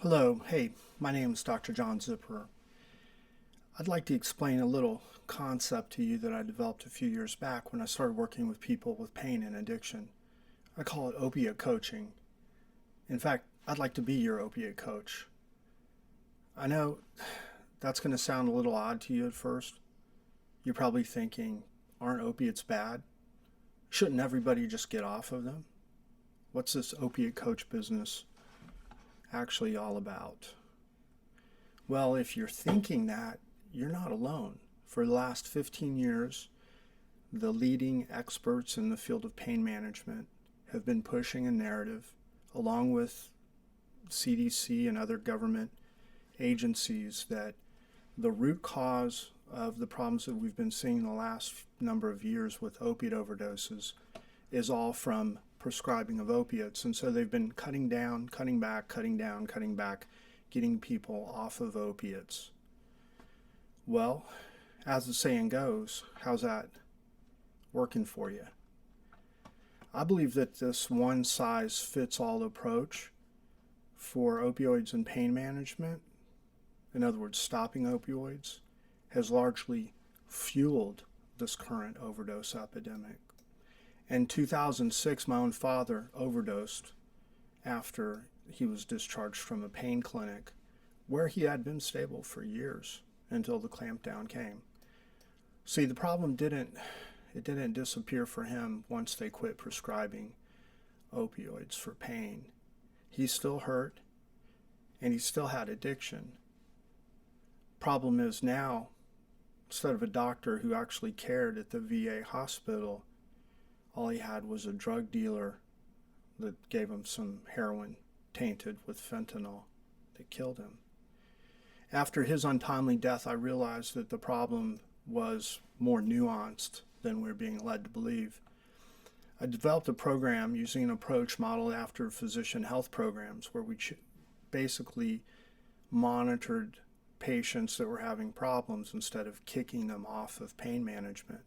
Hello, hey, my name is Dr. John Zipperer. I'd like to explain a little concept to you that I developed a few years back when I started working with people with pain and addiction. I call it opiate coaching. In fact, I'd like to be your opiate coach. I know that's going to sound a little odd to you at first. You're probably thinking, aren't opiates bad? Shouldn't everybody just get off of them? What's this opiate coach business actually all about? Well, if you're thinking that, you're not alone. For the last 15 years, the leading experts in the field of pain management have been pushing a narrative, along with CDC and other government agencies, that the root cause of the problems that we've been seeing the last number of years with opiate overdoses is all from prescribing of opiates. And so they've been cutting down, cutting back, cutting down, cutting back, getting people off of opiates. Well, as the saying goes, how's that working for you? I believe that this one-size-fits-all approach for opioids and pain management, in other words, stopping opioids, has largely fueled this current overdose epidemic. In 2006, my own father overdosed after he was discharged from a pain clinic where he had been stable for years until the clampdown came. See, the problem didn't disappear for him once they quit prescribing opioids for pain. He still hurt and he still had addiction. Problem is now, instead of a doctor who actually cared at the VA hospital, all he had was a drug dealer that gave him some heroin tainted with fentanyl that killed him. After his untimely death, I realized that the problem was more nuanced than we're being led to believe. I developed a program using an approach modeled after physician health programs where we basically monitored patients that were having problems instead of kicking them off of pain management.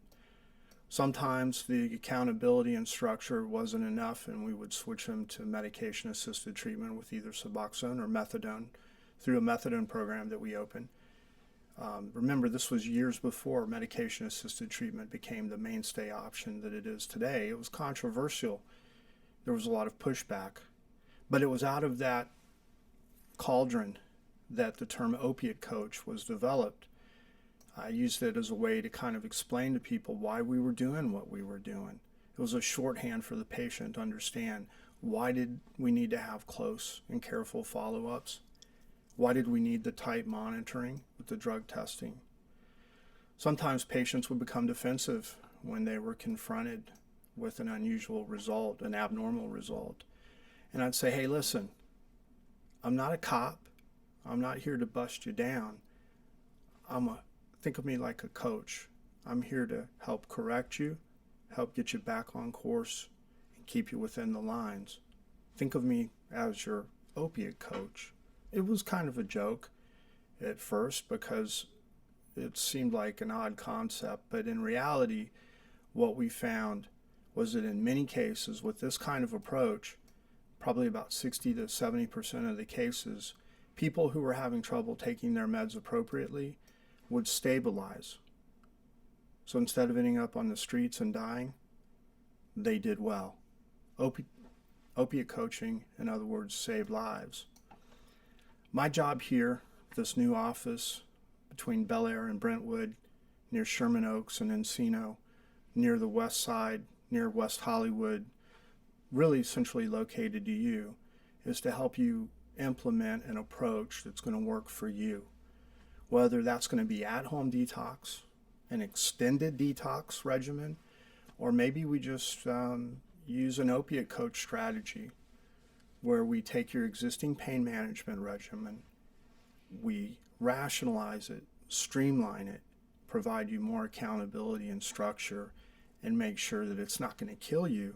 Sometimes the accountability and structure wasn't enough, and we would switch them to medication-assisted treatment with either Suboxone or methadone through a methadone program that we opened. Remember, this was years before medication-assisted treatment became the mainstay option that it is today. It was controversial. There was a lot of pushback. But it was out of that cauldron that the term opiate coach was developed. I used it as a way to kind of explain to people why we were doing what we were doing. It was a shorthand for the patient to understand, why did we need to have close and careful follow-ups? Why did we need the tight monitoring with the drug testing? Sometimes patients would become defensive when they were confronted with an unusual result, an abnormal result. And I'd say, hey, listen, I'm not a cop. I'm not here to bust you down. Think of me like a coach. I'm here to help correct you, help get you back on course, and keep you within the lines. Think of me as your opiate coach. It was kind of a joke at first because it seemed like an odd concept, but in reality, what we found was that in many cases with this kind of approach, probably about 60 to 70% of the cases, people who were having trouble taking their meds appropriately would stabilize. So instead of ending up on the streets and dying, they did well. Opiate coaching, in other words, saved lives. My job here, this new office between Bel Air and Brentwood, near Sherman Oaks and Encino, near the west side, near West Hollywood, really centrally located to you, is to help you implement an approach that's going to work for you. Whether that's going to be at-home detox, an extended detox regimen, or maybe we just use an opiate coach strategy where we take your existing pain management regimen, we rationalize it, streamline it, provide you more accountability and structure, and make sure that it's not going to kill you,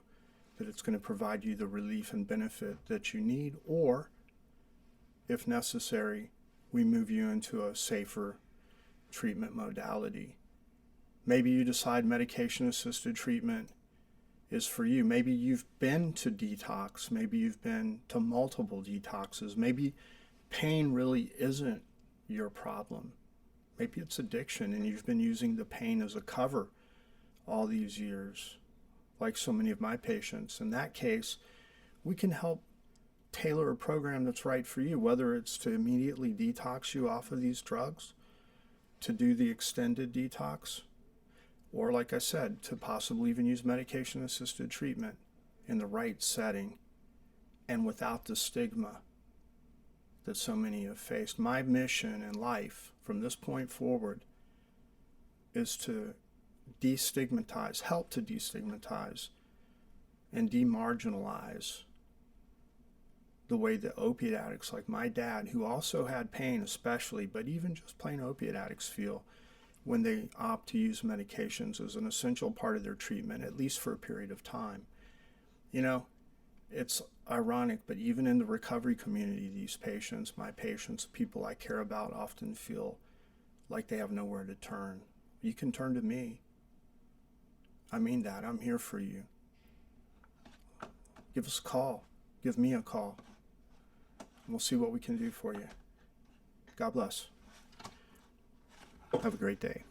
that it's going to provide you the relief and benefit that you need, or, if necessary, we move you into a safer treatment modality. Maybe you decide medication-assisted treatment is for you. Maybe you've been to detox. Maybe you've been to multiple detoxes. Maybe pain really isn't your problem. Maybe it's addiction and you've been using the pain as a cover all these years, like so many of my patients. In that case, we can help tailor a program that's right for you, whether it's to immediately detox you off of these drugs, to do the extended detox, or like I said, to possibly even use medication-assisted treatment in the right setting and without the stigma that so many have faced. My mission in life from this point forward is to destigmatize, help to destigmatize and demarginalize the way that opiate addicts like my dad, who also had pain especially, but even just plain opiate addicts feel when they opt to use medications as an essential part of their treatment, at least for a period of time. You know, it's ironic, but even in the recovery community, these patients, my patients, people I care about, often feel like they have nowhere to turn. You can turn to me. I mean that. I'm here for you. Give us a call. Give me a call. We'll see what we can do for you. God bless. Have a great day.